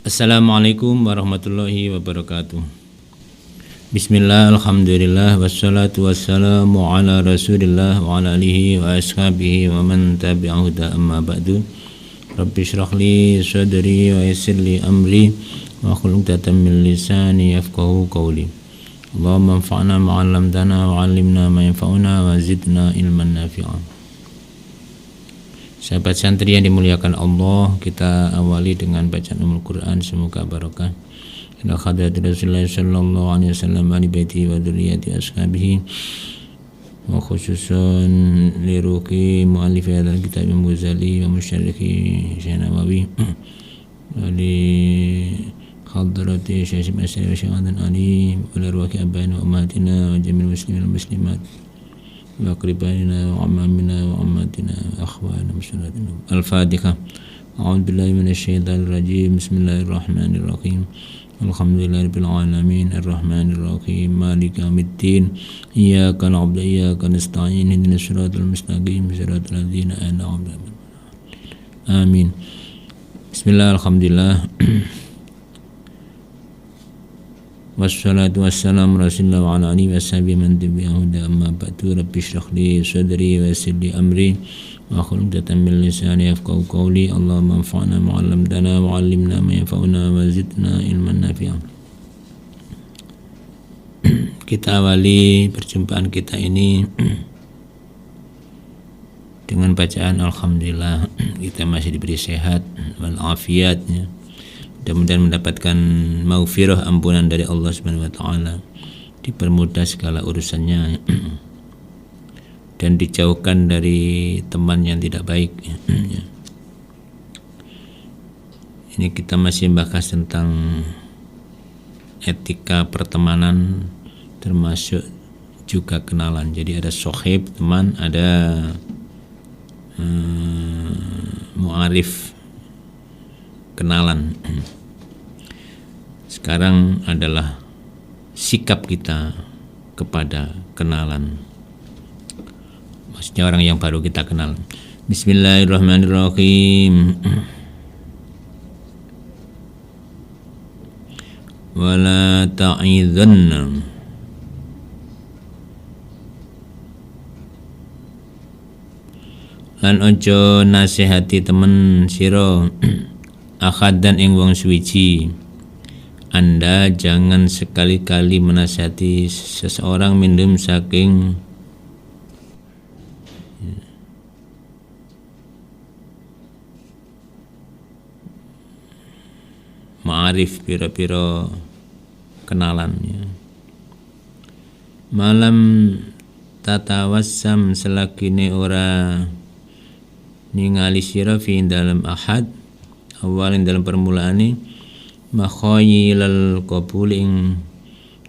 Assalamualaikum warahmatullahi wabarakatuh. Bismillah, alhamdulillah, wassalatu wassalamu ala rasulillah wa ala alihi wa ashabihi wa man tabi'ahu amma ba'du. Rabbi syrah li sadri wa yassir li amri wa hlul 'uqdatam min lisani yafqahu qawli. Allahumma anfa'na ma 'allamtana wa 'allimna ma yanfa'una wa zidna ilman nafi'a. Sahabat santri yang dimuliakan Allah, kita awali dengan bacaan Ummul Quran, semoga barokah. Ila hadrati Rasulullah sallallahu alaihi wasallam wa ali baiti wa dzurriyyati ashabihi wa khususan li ruhi muallif hadzal kitab Al-Ghazali wa musyarrihi Syekh Nawawi wa li hadrati Syekh Mas'ud wa Syekh Ali wa li ruhi abaina wa ummatina wa jami'il muslimin wal muslimat wa aqribaina wa ammamina wa ammatina wa akhwana muslimatin. Al-Fatihah. A'udzu billahi minasyaitonir rajim. Bismillahirrahmanirrahim. Alhamdulillahirabbil alamin arrahmanir rahim maliki yaumiddin iyyaka na'budu wa iyyaka nasta'in ihdinas siratal mustaqim siratal ladzina an'amta 'alaihim. Amin. Bismillah, alhamdulillah. Wassalatu wassalamu rasulillah wa ala alihi wa sahbihi man tabi'ahu amma ba'du. Rabbi shrah li sadri wa yassir li amri wa hlul 'uqdatam min lisani yafqahu qawli. Allahumma anfa'na ma 'allamtana wa 'allimna ma yanfa'una wa zidna ilman nafi'a. Kita awali perjumpaan kita ini dengan bacaan alhamdulillah. Kita masih diberi sehat wal afiat, ya. Mudah-mudahan mendapatkan maghfirah, ampunan dari Allah Subhanahu wa taala, dipermudah segala urusannya dan dijauhkan dari teman yang tidak baik. Ini kita masih membahas tentang etika pertemanan, termasuk juga kenalan. Jadi ada sohib, teman, ada mu'arif, kenalan. Sekarang adalah sikap kita kepada kenalan, maksudnya orang yang baru kita kenal. Bismillahirrahmanirrahim. Wala ta'idhanna lan ojo nasihati temen sira akhadan ing wong suwiji. Anda jangan sekali-kali menasihati seseorang minum saking ma'arif, pira-pira kenalannya. Malam tatawassam selagine ora ningali sira fi dalam ahad awalin dalam permulaane makhayilal qabul ing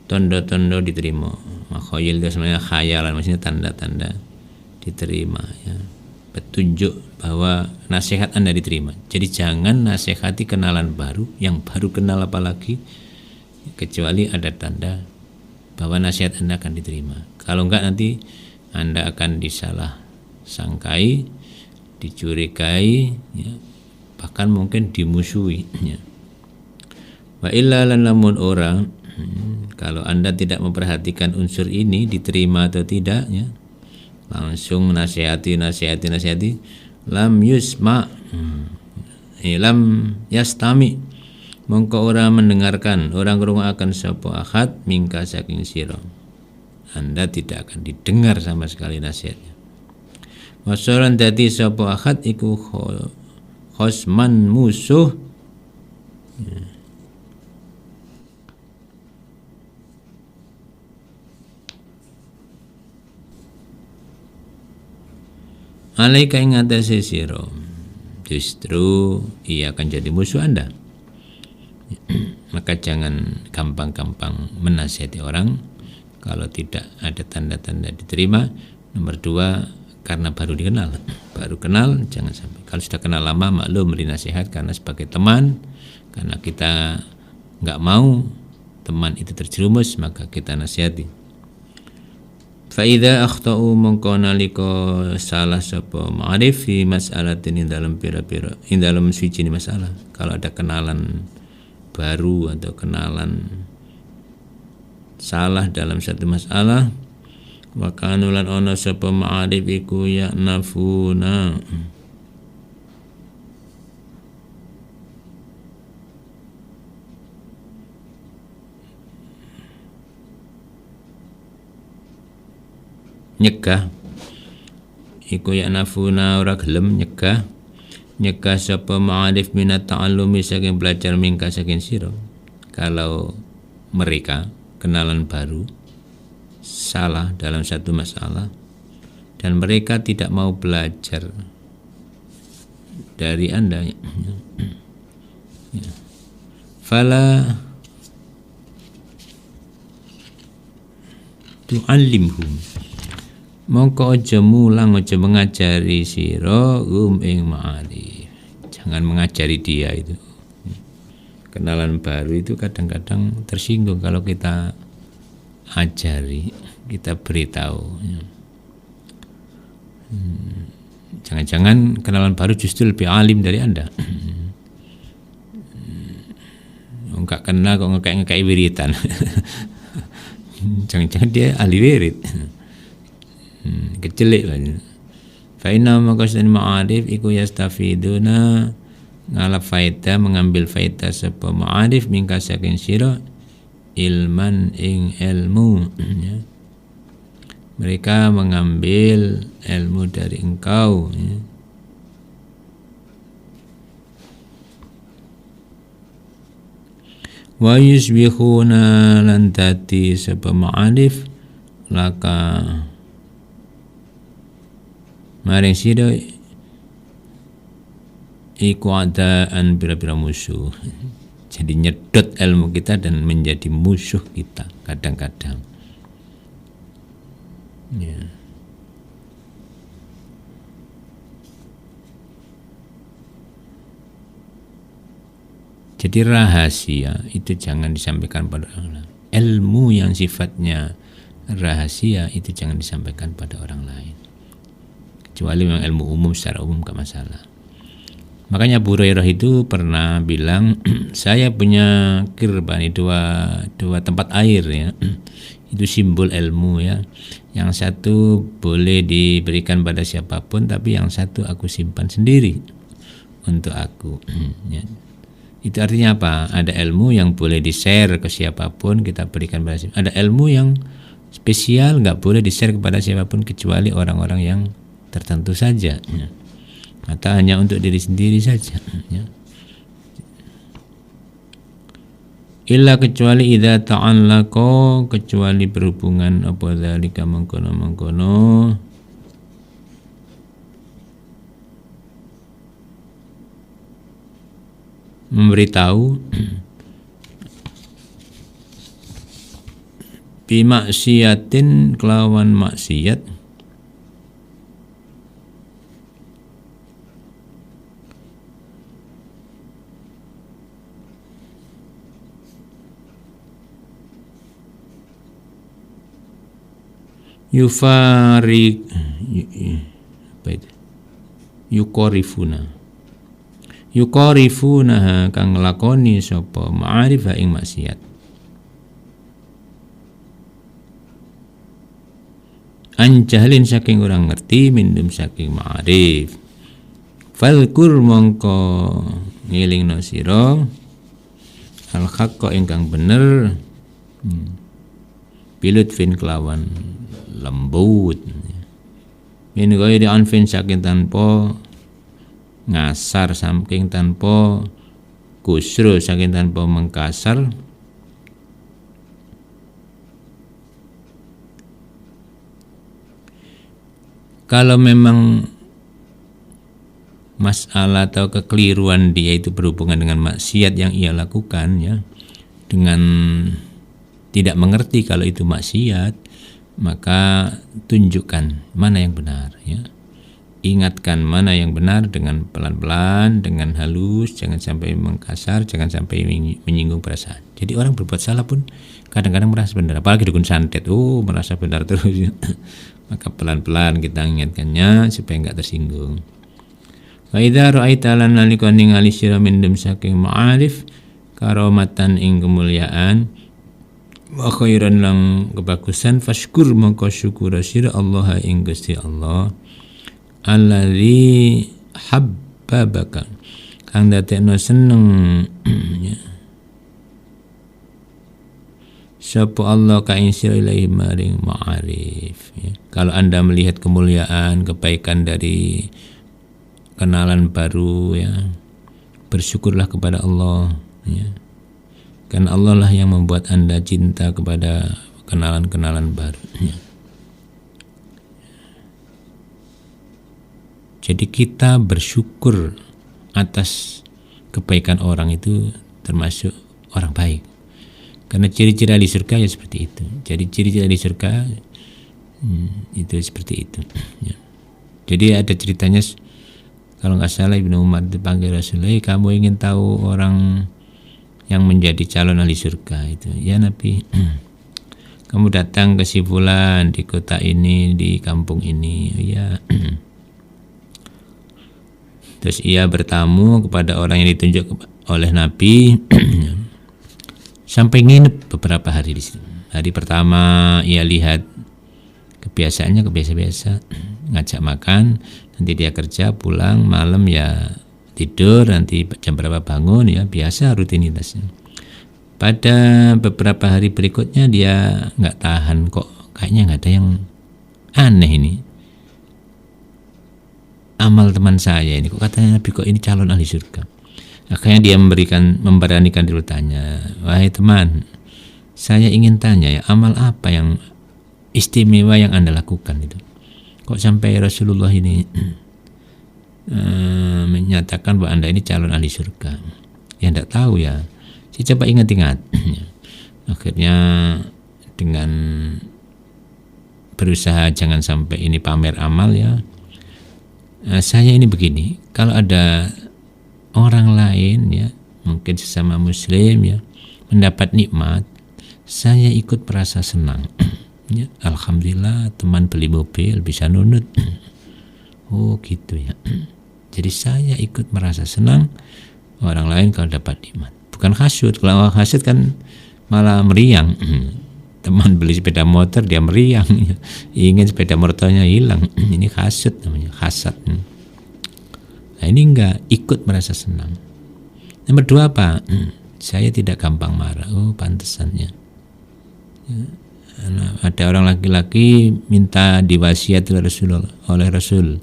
tanda-tanda diterima. Makhayil itu sebenarnya khayalan, maksudnya tanda-tanda diterima, ya. Petunjuk bahwa nasihat Anda diterima. Jadi jangan nasihati kenalan baru, yang baru kenal apalagi, kecuali ada tanda bahwa nasihat Anda akan diterima. Kalau enggak, nanti Anda akan disalah sangkai, dicurigai, ya, bahkan mungkin dimusuhi, ya. Wa illa lan lamun orang, kalau Anda tidak memperhatikan unsur ini diterima atau tidak, ya, langsung nasihati lam yusma, lam yastami, mongko ora mendengarkan, orang ngrungokaken sapa ahad mingka saking sira. Anda tidak akan didengar sama sekali nasihatnya. Wasaran dadi sapa ahad iku khosman musuh, ya. Alaika ing atase sira, justru ia akan jadi musuh Anda. Maka jangan gampang-gampang menasihati orang kalau tidak ada tanda-tanda diterima. Nomor 2, karena baru dikenal. Baru kenal jangan sampai. Kalau sudah kenal lama, maklum beri nasihat karena sebagai teman, karena kita enggak mau teman itu terjerumus, maka kita nasihati. Fa idza akhtau mongko nalika salah sapa ma'arif fi mas'alatin dalam pira-pira dalam suci masalah. Kalau ada kenalan baru atau kenalan salah dalam satu masalah, wa kanulan ana sapa ma'arif iku ya nafuna nyegah iku ya nafuna ora gelem nyegah sapa ma'arif minat ta'allumi saking belajar mingka saking sira. Kalau mereka kenalan baru salah dalam satu masalah dan mereka tidak mau belajar dari Anda, fala tu'allimhum mongko aja mulang, aja mengajari sira ing ma'arif. Jangan mengajari dia itu. Kenalan baru itu kadang-kadang tersinggung kalau kita ajari, kita beritahu. Jangan-jangan kenalan baru justru lebih alim dari Anda. Enggak kenal kok ngekek wiritan. Jangan-jangan dia ahli wirid. Kecelik lah. Fa inna maqasid ma'arif iku yastafiduna ngalap faedah, mengambil faedah sapa ma'arif mingka saking sira ilman ing ilmu, ya. Mereka mengambil ilmu dari engkau, ya. Wa yusbihuna lan dadi sapa ma'arif laka maring sira iku adaan pira-pira musuh. Jadi nyedot ilmu kita dan menjadi musuh kita kadang-kadang. Ya. Jadi rahasia itu jangan disampaikan pada orang lain. Ilmu yang sifatnya rahasia itu jangan disampaikan pada orang lain. Kecuali memang ilmu umum, secara umum gak masalah. Makanya Abu Hurairah itu pernah bilang, saya punya kirbani, dua tempat air, ya. Itu simbol ilmu, ya. Yang satu boleh diberikan pada siapapun, tapi yang satu aku simpan sendiri untuk aku. Ya. Itu artinya apa? Ada ilmu yang boleh di-share ke siapapun, kita berikan pada siapapun. Ada ilmu yang spesial, gak boleh di-share kepada siapapun kecuali orang-orang yang tertentu saja, ya. Atau hanya untuk diri sendiri saja, ya. Illa kecuali idza ta'allaqa, kecuali berhubungan apa dzalika mengkono-mengkono memberitahu bimaksiatin kelawan maksiat yukorifuna kang nglakoni sapa ma'arif ing maksiat anjahlin saking orang ngerti mindum saking ma'arif falkur mongko ngilingno sira al haqqa ingkang bener bilutfin kelawan lembut min ghairi anfin saking tanpa ngasar, saking tanpa kusru, saking tanpa mengkasar, kalau memang masalah atau kekeliruan dia itu berhubungan dengan maksiat yang ia lakukan, ya, dengan tidak mengerti kalau itu maksiat, maka tunjukkan mana yang benar, ya. Ingatkan mana yang benar dengan pelan-pelan, dengan halus, jangan sampai mengkasar, jangan sampai menyinggung perasaan. Jadi orang berbuat salah pun kadang-kadang merasa benar, apalagi dukun santet, merasa benar terus. Maka pelan-pelan kita ingatkannya supaya enggak tersinggung. Wa idza ra'aita lan nalika ningali sira mindem saking ma'arif karomatan ing kemuliaan wa khairan lang kebagusan fashkur mongko syukur sira Allah ing Gusti Allah allazi habbabaka kang dadekno seneng sapa Allah ka ing sira ilahi maring ma'arif ya. Kalau Anda melihat kemuliaan kebaikan dari kenalan baru ya, bersyukurlah kepada Allah ya. Karena Allah lah yang membuat Anda cinta kepada kenalan-kenalan baru ya. Jadi kita bersyukur atas kebaikan orang itu termasuk orang baik. Karena ciri-ciri ahli surga ya seperti itu. Jadi ciri-ciri ahli surga itu seperti itu. Ya. Jadi ada ceritanya, kalau nggak salah Ibnu Umar dipanggil Rasulullah, kamu ingin tahu orang yang menjadi calon ahli surga itu? Ya Nabi, kamu datang ke si fulan di kota ini, di kampung ini. Ya. Terus ia bertamu kepada orang yang ditunjuk oleh Nabi. Sampai nginep beberapa hari di situ. Hari pertama ia lihat kebiasaannya biasa, ngajak makan, nanti dia kerja, pulang malam ya tidur, nanti jam berapa bangun ya biasa rutinitasnya. Pada beberapa hari berikutnya dia nggak tahan, kok kayaknya nggak ada yang aneh ini. Amal teman saya ini kok katanya Nabi kok ini calon ahli surga. Akhirnya dia memberanikan diri tanya, wahai teman, saya ingin tanya ya, amal apa yang istimewa yang Anda lakukan itu? Kok sampai Rasulullah ini menyatakan bahwa Anda ini calon ahli surga? Ya tidak tahu ya. Saya coba ingat-ingat. Akhirnya dengan berusaha jangan sampai ini pamer amal ya. Saya ini begini, kalau ada orang lain ya, mungkin sesama muslim ya, mendapat nikmat, saya ikut merasa senang. Ya, alhamdulillah teman beli mobil bisa nunut. Oh gitu ya. Jadi saya ikut merasa senang orang lain kalau dapat nikmat. Bukan hasud. Kalau hasud kan malah meriang. Teman beli sepeda motor dia meriang. Ingin sepeda motornya hilang. Ini hasud namanya, hasad. Nah ini enggak, ikut merasa senang. Nomor dua apa? Saya tidak gampang marah. Oh pantesannya. Ya. Nah, ada orang laki-laki minta diwasiat oleh Rasul.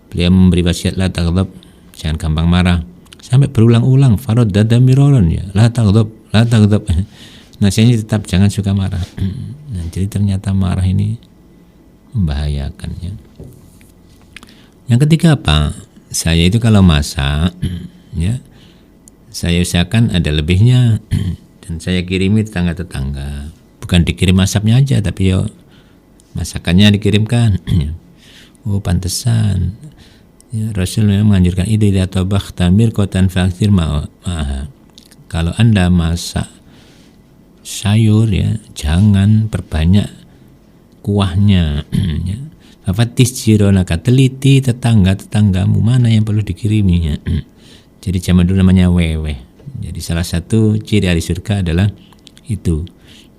Beliau memberi wasiat la taghdab, jangan gampang marah. Sampai berulang-ulang faraddada miraran ya, la taghdab, la taghdab. Nasihatnya tetap jangan suka marah. Nah, jadi ternyata marah ini membahayakan ya. Yang ketiga apa? Saya itu kalau masak ya, saya usahakan ada lebihnya dan saya kirimi tetangga-tetangga. Bukan dikirim asapnya aja, tapi ya masakannya dikirimkan. Oh pantesan ya, Rasul memang menganjurkan ide atau bakhtamir kotan faktir ma'ah. Kalau Anda masak sayur ya, jangan perbanyak kuahnya ya. Fatis jironaka, teliti tetangga-tetanggamu mana yang perlu dikiriminya. Jadi zaman dulu namanya weweh. Jadi salah satu ciri ahli surga adalah itu.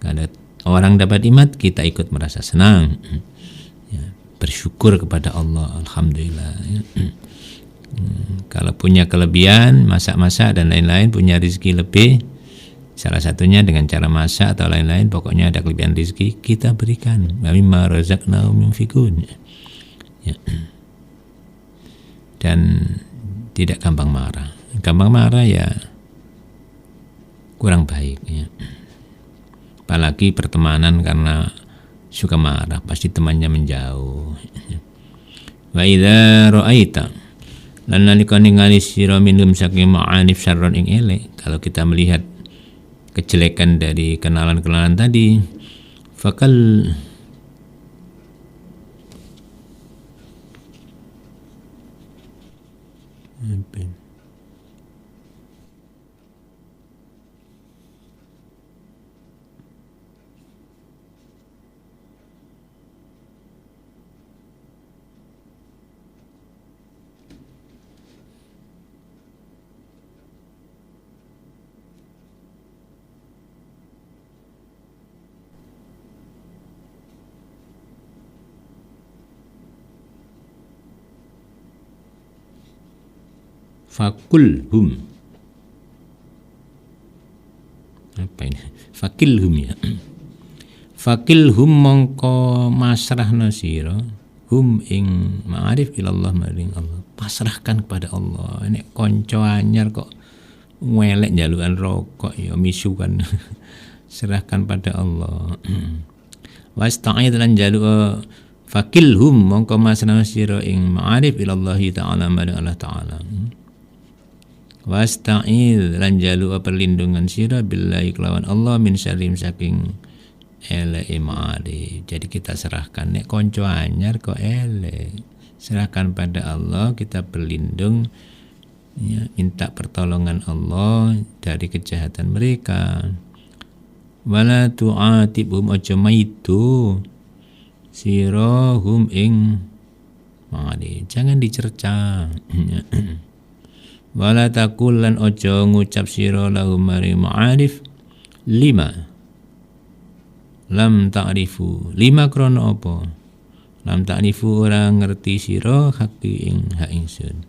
Kalau orang dapat nikmat, kita ikut merasa senang ya, bersyukur kepada Allah, alhamdulillah ya. Kalau punya kelebihan masak-masak dan lain-lain, punya rezeki lebih, salah satunya dengan cara masak atau lain-lain, pokoknya ada kelebihan rezeki kita berikan. Wa mimma razaqnahum yunfikun ya. Dan tidak gampang marah. Gampang marah ya kurang baik ya. Apalagi pertemanan karena suka marah, pasti temannya menjauh. Wa idza ra'aita lan nalika ningali sira minhum saking ma'anif syarron ing elek, kalau kita melihat kejelekan dari kenalan-kenalan tadi, fakal Fakulhum. Apa ini? Fakilhum ya. Fakilhum mongko masrahna sira hum ing ma'arif ilallah maring Allah. Pasrahkan kepada Allah. Nek kanca anyar kok welek njalukan rokok ya misukan. Serahkan pada Allah. Wasta'id lan jalu fakilhum mongko masrahna sira ing ma'arif ilallah ta'ala maring Allah ta'ala. Wasta'id lan jalu perlindungan sira billahi kelawan Allah min syarrim saking elek ma'arif. Jadi kita serahkan nek konco anyar kok elek, serahkan pada Allah, kita berlindung ya, minta pertolongan Allah dari kejahatan mereka. Wala tu'atibhum aja maitu sirahum ing ma'arif, jangan dicerca. Wala takul lan aja ngucap sira lahum mari ma'arif lima lam ta'rifu. Lima krono apa? Lam ta'rifu orang ngerti sira haki ing hak ingsun.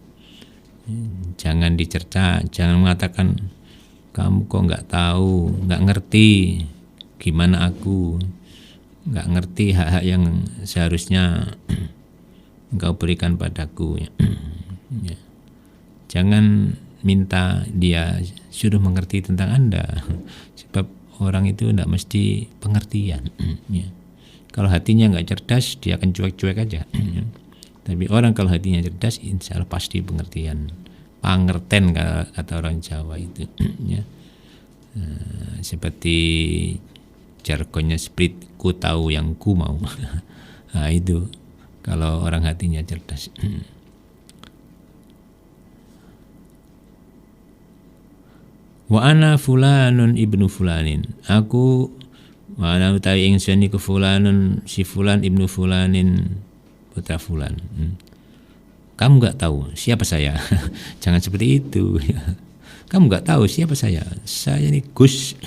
Jangan dicerca, jangan mengatakan kamu kok enggak tahu, enggak ngerti gimana aku, enggak ngerti hak-hak yang seharusnya engkau berikan padaku. Ya. Jangan minta dia suruh mengerti tentang Anda, sebab orang itu tidak mesti pengertian. Ya. Kalau hatinya nggak cerdas, dia akan cuek-cuek aja. Ya. Tapi orang kalau hatinya cerdas, insya Allah pasti pengertian. Pangerten kata orang Jawa itu. Ya. Seperti jargonnya Sprit, ku tahu yang ku mau. Nah, itu kalau orang hatinya cerdas. Wa ana fulanun ibnu fulanin. Aku wa ana utawi ingsun iku fulanun si fulan ibnu fulanin putra fulan. Kamu enggak tahu siapa saya? Jangan seperti itu. Kamu enggak tahu siapa saya? Saya ini Gus.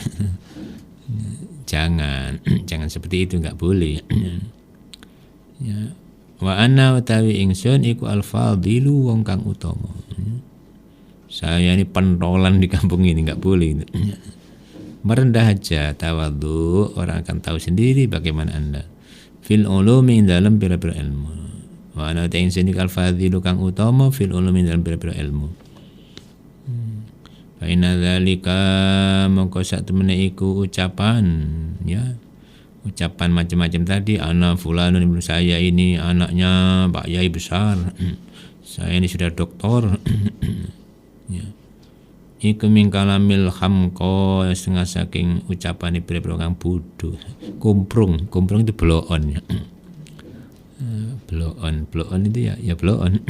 Jangan seperti itu, enggak boleh. Ya. Wa ana utawi ingsun iku al-fadilu wong kang utama. Saya ini pentolan di kampung ini, nggak boleh. Merendah aja, tawadhu, orang akan tahu sendiri bagaimana Anda. Fil ulumi dalam pira-pira ilmu. Wa ana ta'in sinikal fadhilu kang utama fil ulumi dalam pira-pira ilmu. Fa inna dzalika mongko sak temene iku ucapan ya. Ucapan macam-macam tadi, ana fulanun ibnu saya ini anaknya Pak Yai besar. Saya ini sudah doktor. Ya. Iku min kalamil hamqa setengah saking ucapan pira-pira kang bodho. Kumprung itu bloon ya. Bloon itu ya bloon.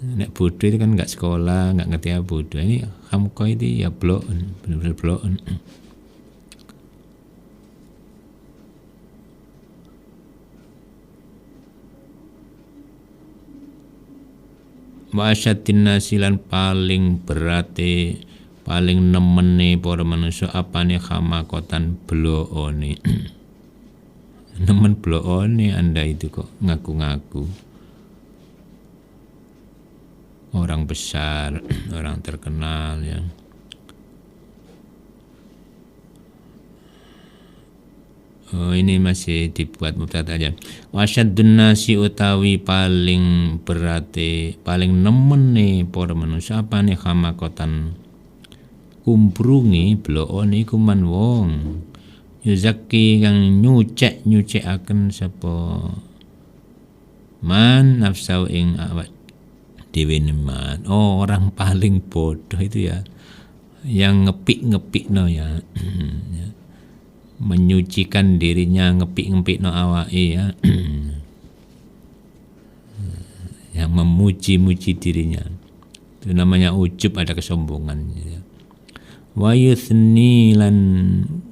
Nek bodho itu kan enggak sekolah, enggak ngerti apa bodho. Ini hamqa itu ya bloon, benar-benar bloon. Wa asyaddin nasilan paling berate paling nemene para manusia apane khamakotan bloone. Nemen bloone Anda itu kok ngaku-ngaku orang besar, orang terkenal ya. Oh, ini masih dibuat mubtada aja. Wasyaddun nasi utawi paling berarti paling nemene para manusia apane khamakotan kumprungi bloone iku man wong yuzaki kang nyucekaken sapa man nafsau ing awak dhewe man. Oh, orang paling bodoh itu ya yang ngepik-ngepikno ya. Ya. Menyucikan dirinya, ngepik-ngepik no awake ya. Yang memuji-muji dirinya itu namanya ujub, ada kesombongan ya. Wa yuthni lan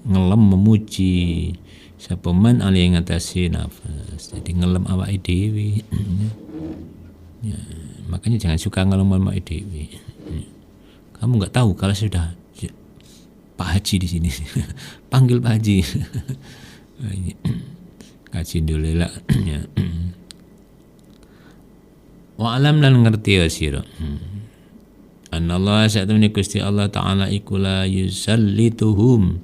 ngelem memuji sapa man ali ing atase nafas, jadi ngelem awake dhewe ya. Makanya jangan suka ngelem awake dhewe. Kamu enggak tahu kalau sudah Pak Haji di sini. Panggil Pak Haji. Kaji dulu lah. Wa alam lan ngerti ya sira. Anallah saat ini Gusti Allah Ta'ala ikula yusallituhum,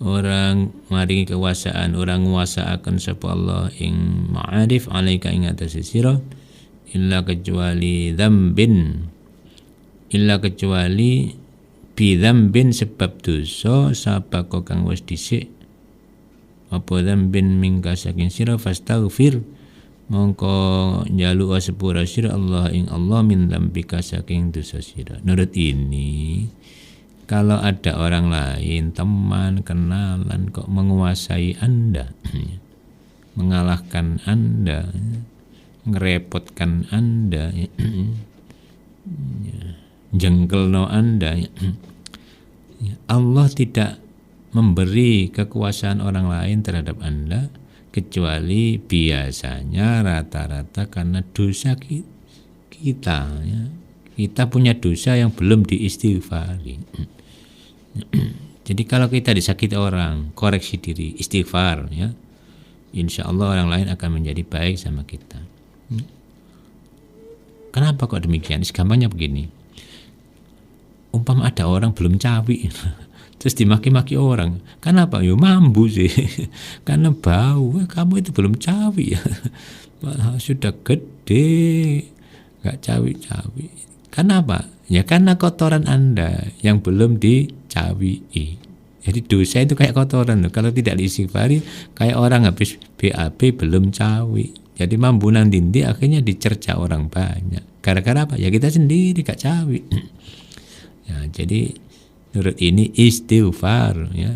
orang maringi kekuasaan, orang nguasaaken sapa Allah ing ma'arif alaika ing atase sira illa kecuali bidzambin sebab dosa sapa kang wis dhisik apa dzambin mingka saking sira fastaghfir mongko njaluk sepura sira Allah ing Allah min dzambika saking dosa sira. Menurut ini kalau ada orang lain, teman, kenalan kok menguasai Anda, mengalahkan Anda, ngerepotkan Anda, jengkelno Anda, Allah tidak memberi kekuasaan orang lain terhadap Anda kecuali biasanya rata-rata karena dosa kita, ya. Kita punya dosa yang belum diistighfari. Jadi kalau kita disakiti orang, koreksi diri, istighfar, ya, insya Allah orang lain akan menjadi baik sama kita. Kenapa kok demikian? Gampangnya begini. Umpama ada orang belum cawi, terus dimaki-maki orang, kenapa? Yo mambu sih, karena bau. Kamu itu belum cawi ya, sudah gede, nggak cawi-cawi. Kenapa? Ya karena kotoran Anda yang belum dicawi. Jadi dosa itu kayak kotoran loh. Kalau tidak diistighfari, kayak orang habis BAB belum cawi. Jadi mambunan dindi akhirnya dicerca orang banyak. Gara-gara apa? Ya kita sendiri gak cawi. Ya, jadi menurut ini istighfar, ya.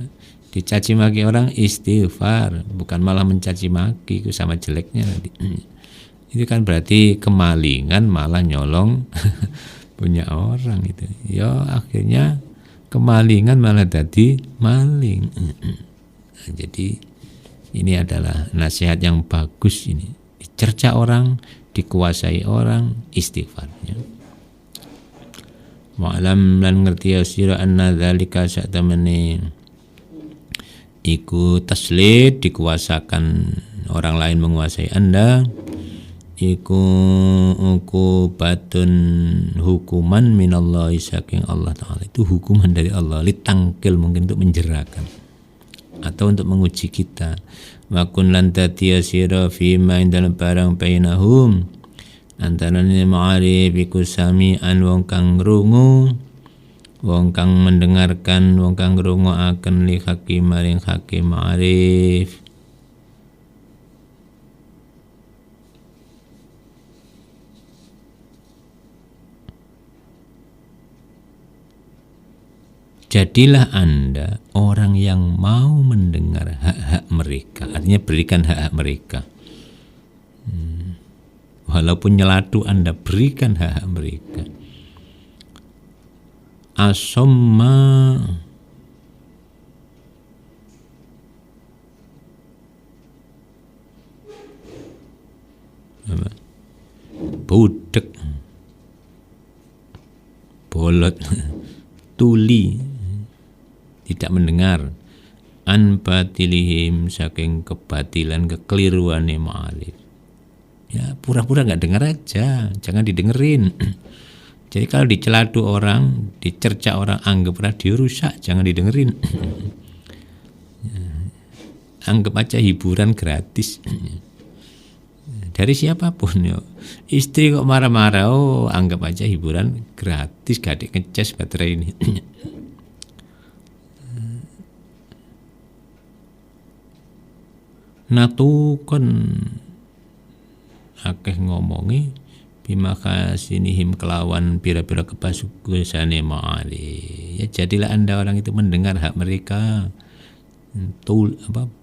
Dicaci maki orang istighfar, bukan malah mencaci maki, itu sama jeleknya. Itu kan berarti kemalingan malah nyolong punya orang itu. Ya akhirnya kemalingan malah jadi maling. Nah, jadi ini adalah nasihat yang bagus ini. Dicerca orang, dikuasai orang, istighfar, ya. Wa'lam lan ngerti ya sira anna dzalika sa'tamani iku taslit, dikuasakan orang lain menguasai Anda, iku uqubatun, hukuman minallahi saking Allah Ta'ala. Itu hukuman dari Allah, litangkil, mungkin untuk menjerakan atau untuk menguji kita. Wa kun lan tatiya sira fi ma dalam barang bainahum, antarane ma'arif iku sami'an, wong kang krungu, wong kang mendengarkan, wong kang ngrungokaken li hakim maring hakim ma'arif. Jadilah Anda orang yang mau mendengar hak-hak mereka, artinya berikan hak-hak mereka. Walaupun nyelatu, Anda berikan hak-hak mereka. Asomma, budek, bolot, tuli, tidak mendengar, an batilihim, saking kebatilan, kekeliruan ma'arif. Ya pura-pura nggak dengar aja, jangan didengerin. Jadi kalau diceladu orang, dicerca orang, anggap radio rusak, jangan didengerin. Anggap aja hiburan gratis dari siapapun. Yo. Istri kok marah-marah, oh anggap aja hiburan gratis, gadek ngecas baterai ini. Natukon akeh ngomongi bima kasinihim, kelawan pira-pira kepasugusane ma'ali. Ya jadilah Anda orang itu mendengar hak mereka.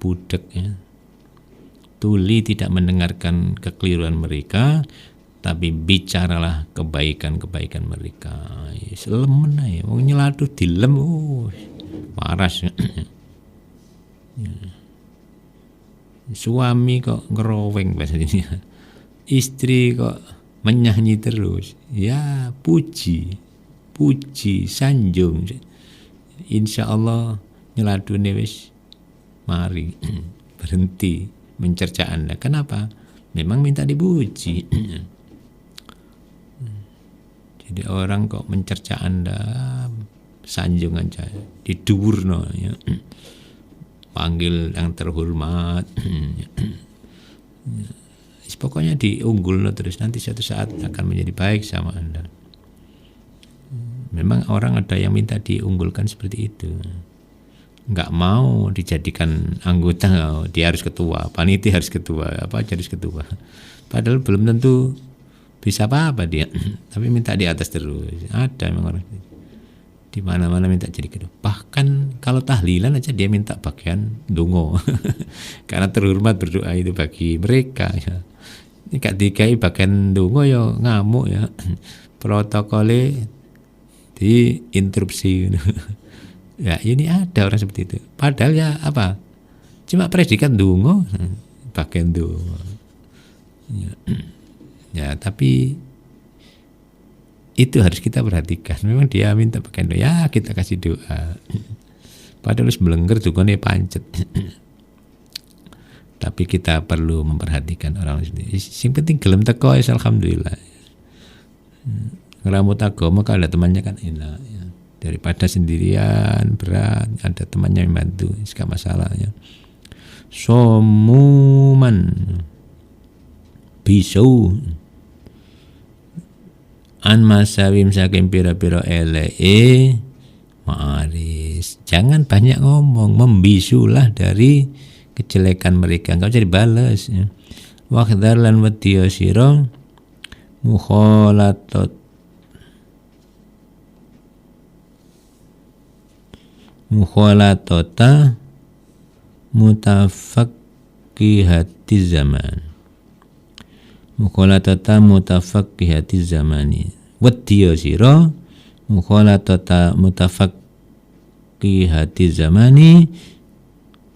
Budak, ya. Tuli, tidak mendengarkan kekeliruan mereka, tapi bicaralah kebaikan-kebaikan mereka. Selemen ae, wong nyelatu dilem, waras. Ya. Suami kok ngeroweng bahasanya, istri kok menyanyi terus, ya puji, sanjung, insya Allah nyeladune wis mari berhenti mencerca Anda. Kenapa? Memang minta dipuji. Jadi orang kok mencerca Anda, sanjungan saya diduwurno ya. Panggil yang terhormat. Pokoknya diunggulno terus, nanti suatu saat akan menjadi baik sama Anda. Memang orang ada yang minta diunggulkan seperti itu. Enggak mau dijadikan anggota, dia harus ketua, panitia harus ketua, apa aja harus ketua. Padahal belum tentu bisa apa-apa dia, tapi minta di atas terus. Ada memang orang di mana-mana minta jadi ketua. Bahkan kalau tahlilan aja dia minta bagian dongo. Karena terhormat berdoa itu bagi mereka ya. Ini gak dikai bagian dongo ya ngamuk ya. Protokolnya diinterupsi. Ya ini ada orang seperti itu. Padahal ya apa? Cuma predikat dongo, bagian dongo. Ya tapi itu harus kita perhatikan. Memang dia minta bagian doa, ya kita kasih doa. Padahal harus melengger dukane pancet. Tapi kita perlu memperhatikan orang sendiri. Yang penting gelem teko ya alhamdulillah. Ngeramut agama kalau ada temannya kan enak ya. Daripada sendirian berat, ada temannya yang bantu, enggak masalahnya. Somuman bisu an masawim saking pira-pira eleke ma'aris. Jangan banyak ngomong, membisulah dari kejelekan mereka, engkau jadi balas ya. Wakhdar lan wadiya sira mukhalatata mutafaqqihati zaman. Mukhalatata mutafaqqihati zamani. Wadiya sira mukhalatata mutafaqqihati zamani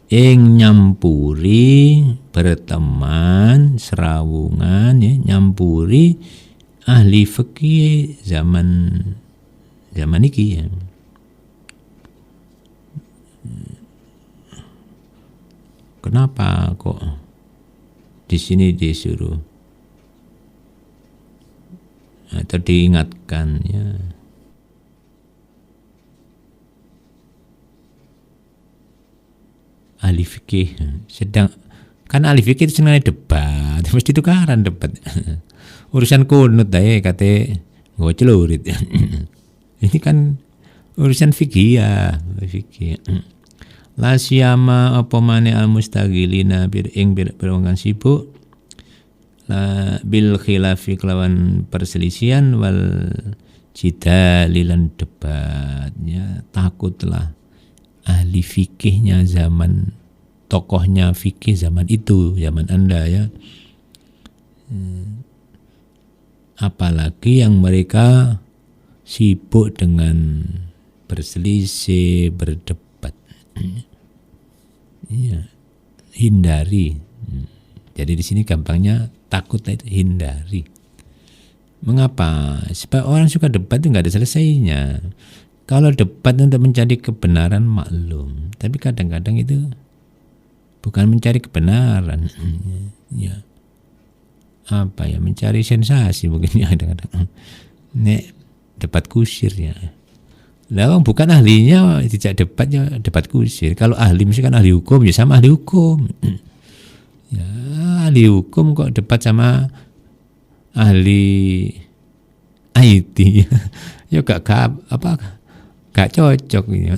ing nyampuri berteman serawungan ya, nyampuri ahli fikih zaman iki ya. Kenapa kok di sini disuruh atau diingatkan ya? Ahli fikih sedang kan ahli fikih itu senang debat, mesti tukaran debat. Urusan kunut ae kate nggo celurit. Ini kan urusan fikih ya, fikih. La siyama apa mane al mustagilina ing berwongan sibuk la bil khilafi kelawan perselisihan wal jidalilan debatnya. Takutlah ahli fikihnya zaman, tokohnya fikih zaman itu, zaman Anda ya. Apalagi yang mereka sibuk dengan berselisih, berdebat. Iya, hindari. Jadi di sini gampangnya takutlah itu hindari. Mengapa? Sebab orang suka debat itu nggak ada selesainya. Kalau debat untuk mencari kebenaran maklum, tapi kadang-kadang itu bukan mencari kebenaran. Ya. Apa ya? Mencari sensasi mungkin ya kadang-kadang. Nek debat kusir ya. Lah bukan ahlinya tidak debatnya debat kusir. Kalau ahli misalkan ahli hukum ya sama ahli hukum. Ya, ahli hukum kok debat sama ahli IT. Ya gak cocok ya.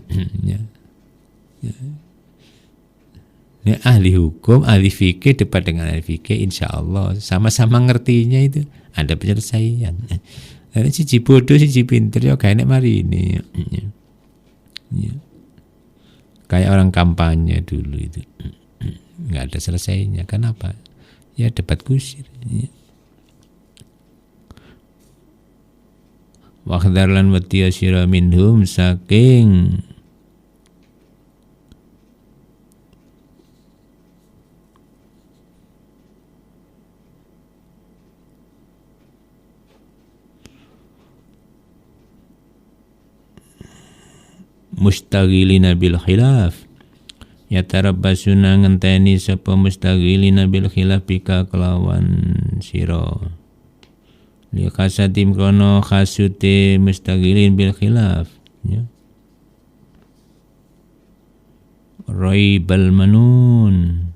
Ya, ahli hukum, ahli fikih debat dengan ahli fikih, insya Allah sama-sama ngertinya itu ada penyelesaian. Dan siji bodoh, siji pinter ya kayak mari ini. Ya. Kayak orang kampanye dulu itu. Nggak ada selesainya. Kenapa? Ya debat kusir. Ya. Wakhdar lan wadiya sira minhum saking mustaghilina bil khilaf ya tarabbasuna ngenteni sapa mustaghilina bil khilaf bika kelawan sira li khasatim krono khasute mustaqilin bil khilaf ya. Raibal manun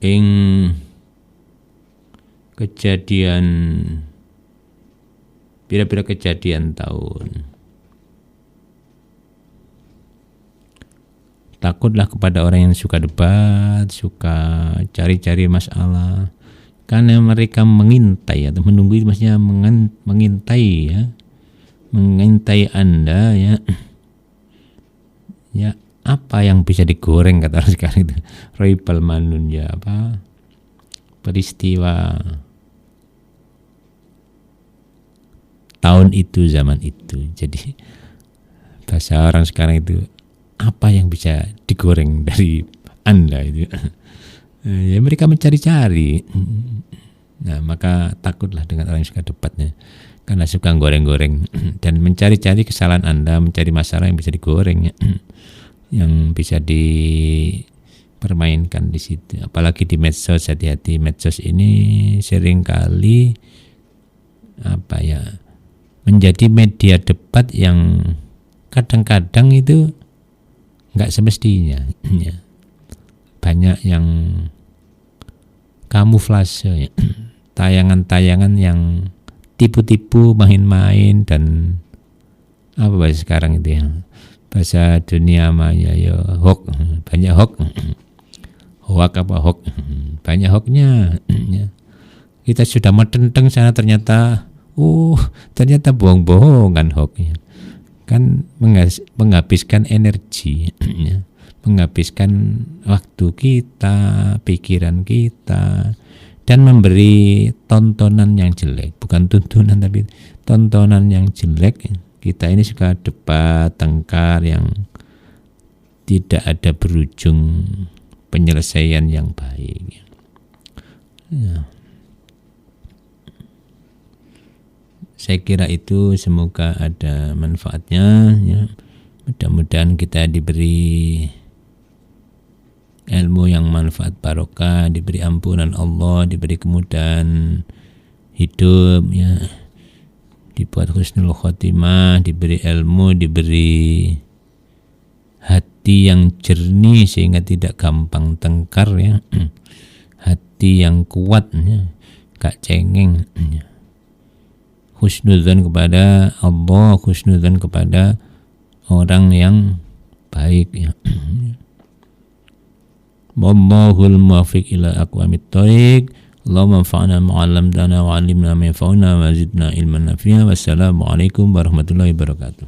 ing kejadian pira-pira kejadian tahun. Takutlah kepada orang yang suka debat, suka cari-cari masalah, karena mereka mengintai atau menunggu, maksudnya mengintai ya, mengintai Anda ya. Ya, apa yang bisa digoreng kata orang sekarang itu, Raibal manun ya, apa peristiwa tahun itu, zaman itu. Jadi bahasa orang sekarang itu, apa yang bisa digoreng dari Anda itu. Ya mereka mencari-cari. Nah maka takutlah dengan orang yang suka debatnya, karena suka goreng-goreng dan mencari-cari kesalahan Anda, mencari masalah yang bisa digoreng ya. Yang bisa dipermainkan di situ. Apalagi di medsos, hati-hati, medsos ini seringkali apa ya, menjadi media debat yang kadang-kadang itu nggak semestinya ya. Banyak yang kamuflase ya. Tayangan-tayangan yang tipu-tipu, main-main, dan apa bahasa sekarang itu ya, bahasa dunia maya ya, hoax, banyak hoax. Hoax apa hoax, banyak hoaxnya ya. Kita sudah metenteng sana, ternyata ternyata bohong-bohongan hoaxnya. Kan menghabiskan energi ya. Menghabiskan waktu kita, pikiran kita, dan memberi tontonan yang jelek, bukan tuntunan tapi tontonan yang jelek. Kita ini suka debat, tengkar yang tidak ada berujung penyelesaian yang baik ya. Saya kira itu semoga ada manfaatnya ya. Mudah-mudahan kita diberi ilmu yang manfaat barokah, diberi ampunan Allah, diberi kemudahan hidup ya, dibuat husnul khotimah, diberi ilmu, diberi hati yang jernih sehingga tidak gampang tengkar ya, hati yang kuat ya, gak cengeng ya. Husnudzan kepada Allah, husnudzan kepada orang yang baik ya. Wallahul muwaffiq ila aqwamit thoriq. Allahumma anfa'na ma 'allamtana wa 'allimna ma yanfa'una wa zidna ilman nafi'a. Wassalamu alaikum warahmatullahi wabarakatuh.